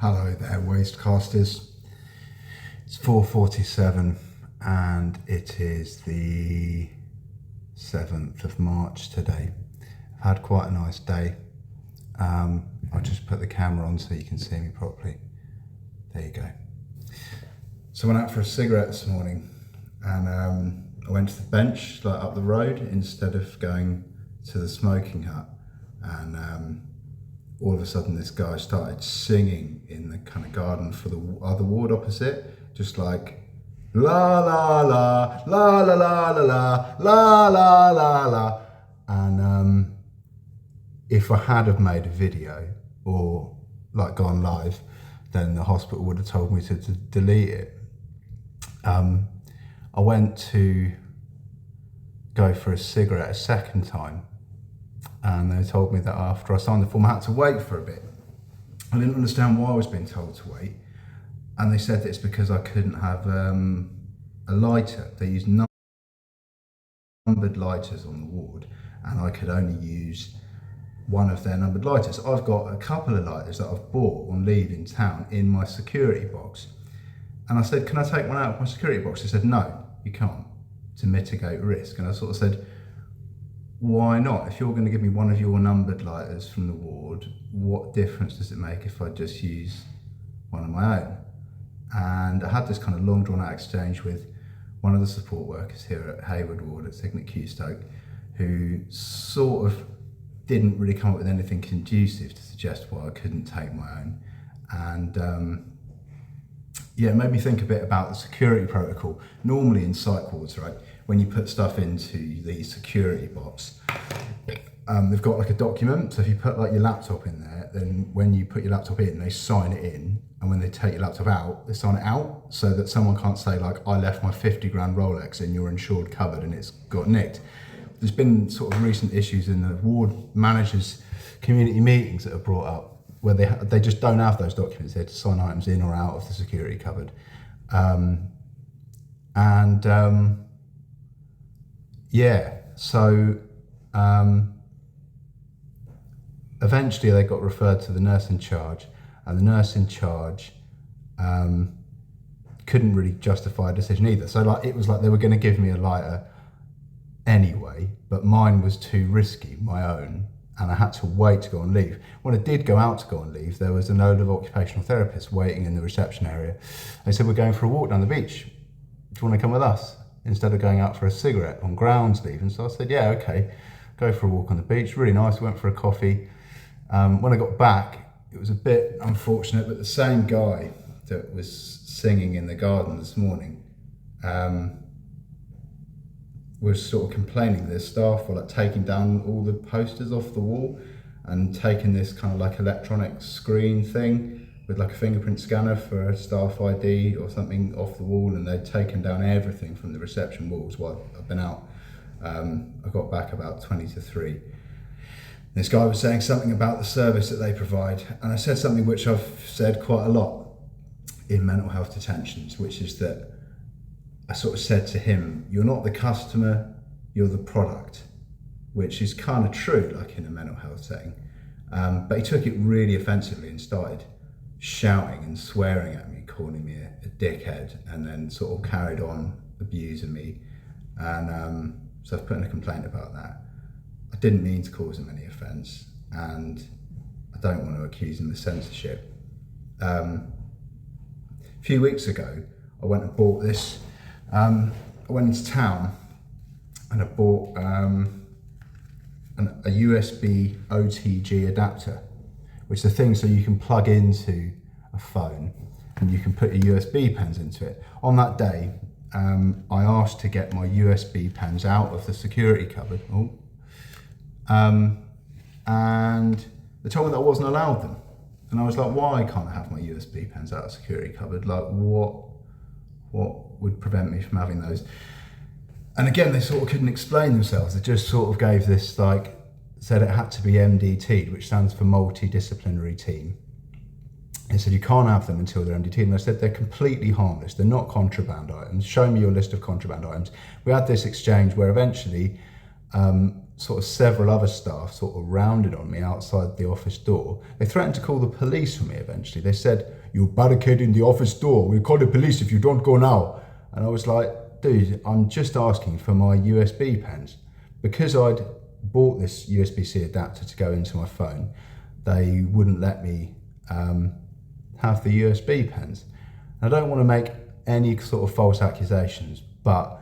Hello there, Wastecasters. It's 4:47 and it is the 7th of March today. I've had quite a nice day. I'll just put the camera on so you can see me properly. There you go. So I went out for a cigarette this morning and I went to the bench like up the road instead of going to the smoking hut, and all of a sudden this guy started singing in the kind of garden for the other ward opposite, just like la la la la la la la la la la la. And if I had have made a video or like gone live, then the hospital would have told me to delete it. I went to go for a cigarette a second time, and they told me that after I signed the form I had to wait for a bit. I didn't understand why I was being told to wait, and they said that it's because I couldn't have a lighter. They used numbered lighters on the ward, and I could only use one of their numbered lighters. I've got a couple of lighters that I've bought on leave in town in my security box, and I said, can I take one out of my security box? They said, no, you can't, to mitigate risk. And I sort of said, why not? If you're going to give me one of your numbered lighters from the ward, what difference does it make if I just use one of my own? And I had this kind of long drawn out exchange with one of the support workers here at Haywood ward at Signet Stoke, who sort of didn't really come up with anything conducive to suggest why I couldn't take my own. And yeah, it made me think a bit about the security protocol. Normally in psych wards, right, when you put stuff into the security box, they've got like a document. So if you put like your laptop in there, then when you put your laptop in, they sign it in. And when they take your laptop out, they sign it out so that someone can't say like, I left my 50 grand Rolex in your insured cupboard and it's got nicked. There's been sort of recent issues in the ward managers' community meetings that are brought up where they just don't have those documents there to sign items in or out of the security cupboard. Yeah, so eventually they got referred to the nurse in charge, and the nurse in charge couldn't really justify a decision either. So like it was like they were going to give me a lighter anyway, but mine was too risky, my own, and I had to wait to go on leave. When I did go out to go on leave, there was a load of occupational therapists waiting in the reception area. They said, we're going for a walk down the beach. Do you want to come with us? Instead of going out for a cigarette on grounds leave. And so I said, yeah, okay, go for a walk on the beach. Really nice, we went for a coffee. When I got back, it was a bit unfortunate, but the same guy that was singing in the garden this morning was sort of complaining that the staff were like taking down all the posters off the wall and taking this kind of like electronic screen thing with like a fingerprint scanner for a staff ID or something off the wall, and they'd taken down everything from the reception walls while I've been out. I got back about 20 to 3. This guy was saying something about the service that they provide, and I said something which I've said quite a lot in mental health detentions, which is that I sort of said to him, you're not the customer, you're the product, which is kind of true, like in a mental health setting. But he took it really offensively and started shouting and swearing at me, calling me a dickhead, and then sort of carried on abusing me. And so I've put in a complaint about that. I didn't mean to cause him any offence, and I don't want to accuse him of censorship. A few weeks ago, I went and bought this. I went into town and I bought a USB OTG adapter, which is a thing so you can plug into a phone and you can put your USB pens into it. On that day, I asked to get my USB pens out of the security cupboard, and they told me that I wasn't allowed them. And I was like, why can't I have my USB pens out of the security cupboard? Like, what would prevent me from having those? And again, they sort of couldn't explain themselves. They just sort of gave this, like, said it had to be MDT, which stands for multidisciplinary team. They said you can't have them until they're MDT, and I said they're completely harmless. They're not contraband items. Show me your list of contraband items. We had this exchange where eventually sort of several other staff sort of rounded on me outside the office door. They threatened to call the police on me eventually. They said, "You're barricading the office door. We'll call the police if you don't go now." And I was like, dude, I'm just asking for my USB pens. Because I'd bought this USB-C adapter to go into my phone, they wouldn't let me have the USB pens. I don't want to make any sort of false accusations, but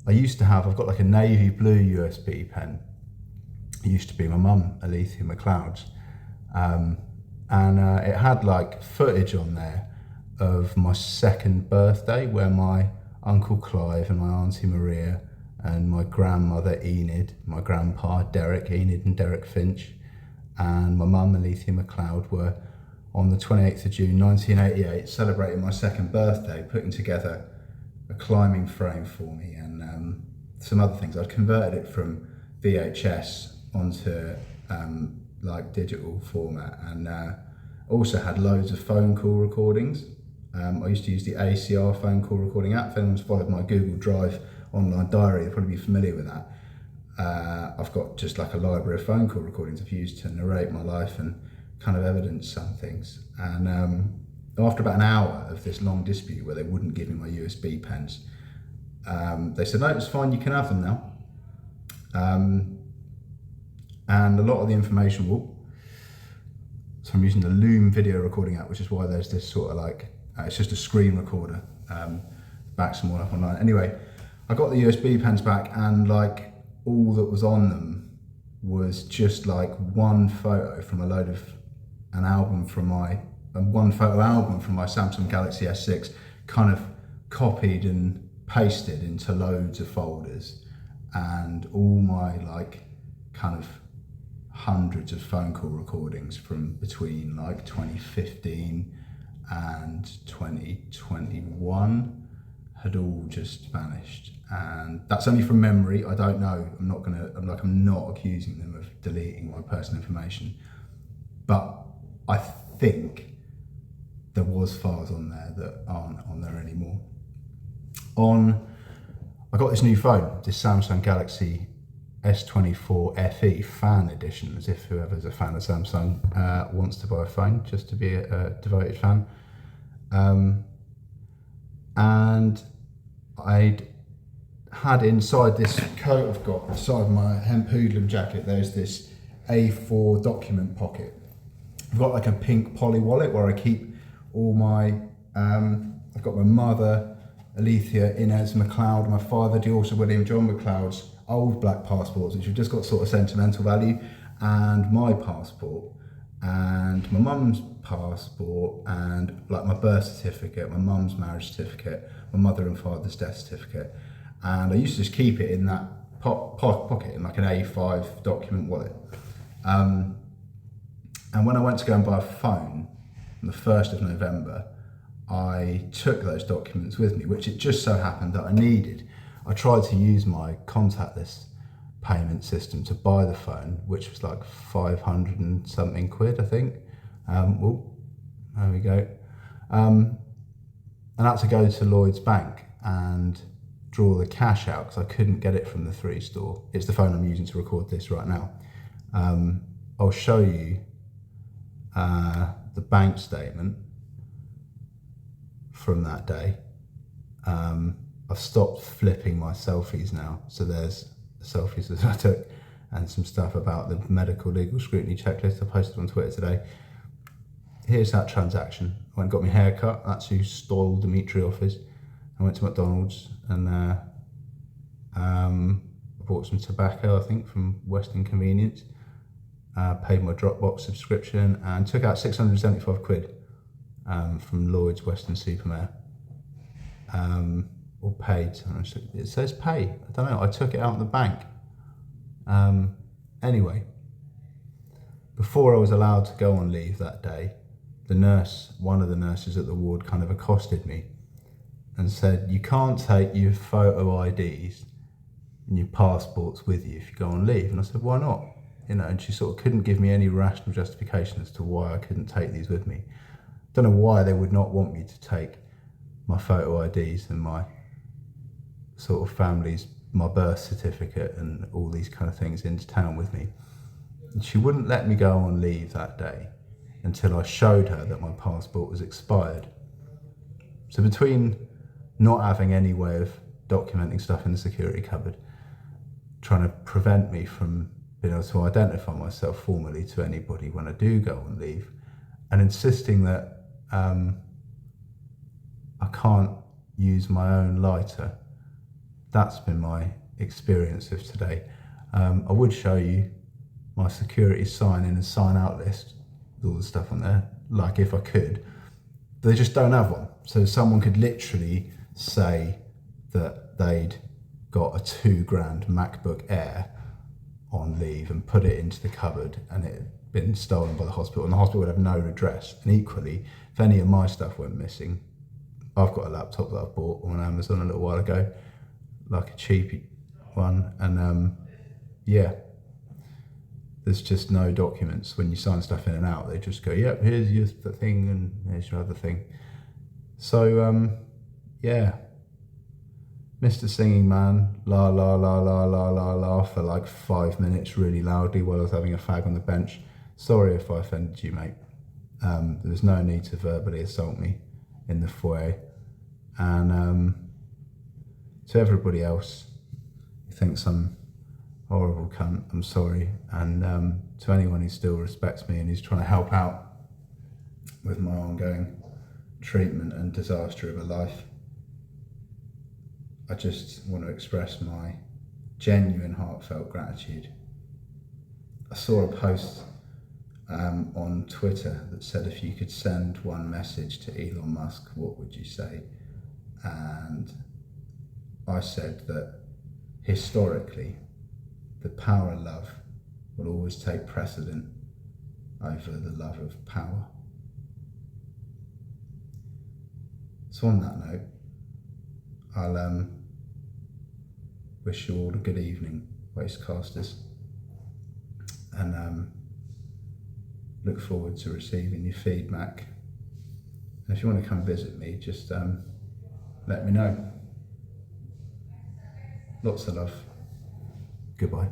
I've got like a navy blue USB pen. It used to be my mum, Alethea McLeod's. It had like footage on there of my 2nd birthday where my Uncle Clive and my Auntie Maria and my grandmother Enid, my grandpa Derek, Enid and Derek Finch, and my mum Alethea McLeod were on the 28th of June 1988 celebrating my 2nd birthday, putting together a climbing frame for me and some other things. I'd converted it from VHS onto like digital format, and also had loads of phone call recordings. I used to use the ACR phone call recording app. If anyone's followed my Google Drive online diary, you'll probably be familiar with that. I've got just like a library of phone call recordings I've used to narrate my life and kind of evidence some things. And after about an hour of this long dispute where they wouldn't give me my USB pens, they said, "No, it's fine, you can have them now." And a lot of the information so I'm using the Loom video recording app, which is why there's this sort of like, it's just a screen recorder, backs them all up online. Anyway, I got the USB pens back, and like all that was on them was just like one photo from one photo album from my Samsung Galaxy S6, kind of copied and pasted into loads of folders, and all my like kind of hundreds of phone call recordings from between like 2015 and 2021 had all just vanished. And that's only from memory. I don't know. I'm not accusing them of deleting my personal information, but I think there was files on there that aren't on there anymore. I got this new phone, this Samsung Galaxy S24 FE fan edition, as if whoever's a fan of Samsung wants to buy a phone just to be a devoted fan. And I'd had inside this coat I've got, inside my hemp hoodlum jacket, there's this A4 document pocket. I've got like a pink poly wallet where I keep all my, I've got my mother, Alethea Inez McLeod, my father, also William John McLeod's old black passports, which have just got sort of sentimental value, and my passport, and my mum's passport, and like my birth certificate, my mum's marriage certificate, my mother and father's death certificate. And I used to just keep it in that pocket in like an A5 document wallet. And when I went to go and buy a phone on the 1st of November, I took those documents with me, which it just so happened that I needed. I tried to use my contactless payment system to buy the phone, which was like 500 and something quid, I think. There we go. And I had to go to Lloyd's Bank and draw the cash out because I couldn't get it from the 3 store. It's the phone I'm using to record this right now. I'll show you the bank statement from that day. I've stopped flipping my selfies now, so there's the selfies that I took and some stuff about the medical legal scrutiny checklist I posted on Twitter today. Here's that transaction. I went and got my hair cut. That's who stole Dimitriov is. I went to McDonald's and bought some tobacco, I think, from Western Convenience. Paid my Dropbox subscription and took out 675 quid from Lloyd's Western Supermare. Or paid. It says pay. I don't know. I took it out in the bank. Anyway, before I was allowed to go on leave that day, one of the nurses at the ward kind of accosted me and said, "You can't take your photo IDs and your passports with you if you go on leave." And I said, "Why not?" And she sort of couldn't give me any rational justification as to why I couldn't take these with me. Don't know why they would not want me to take my photo IDs and my sort of family's my birth certificate and all these kind of things into town with me. And she wouldn't let me go on leave that day until I showed her that my passport was expired. So between not having any way of documenting stuff in the security cupboard, trying to prevent me from being able to identify myself formally to anybody when I do go on leave, and insisting that I can't use my own lighter, that's been my experience of today. I would show you my security sign in and sign out list with all the stuff on there, like if I could. They just don't have one. So someone could literally say that they'd got a $2,000 MacBook Air on leave and put it into the cupboard, and it had been stolen by the hospital, and the hospital would have no redress. And equally, if any of my stuff went missing, I've got a laptop that I bought on Amazon a little while ago, like a cheapy one, and yeah, there's just no documents. When you sign stuff in and out, they just go, yep, here's your thing and here's your other thing. So yeah, Mr. Singing Man, la la la la la la la for like 5 minutes really loudly while I was having a fag on the bench. Sorry if I offended you, mate. There was no need to verbally assault me in the foyer. And to everybody else who thinks I'm horrible cunt, I'm sorry. And to anyone who still respects me and who's trying to help out with my ongoing treatment and disaster of a life, I just want to express my genuine heartfelt gratitude. I saw a post on Twitter that said, if you could send one message to Elon Musk, what would you say? And I said that historically, the power of love will always take precedent over the love of power. So on that note, I'll wish you all a good evening, Wastecasters, and look forward to receiving your feedback. And if you want to come visit me, just let me know. Lots of love. Goodbye.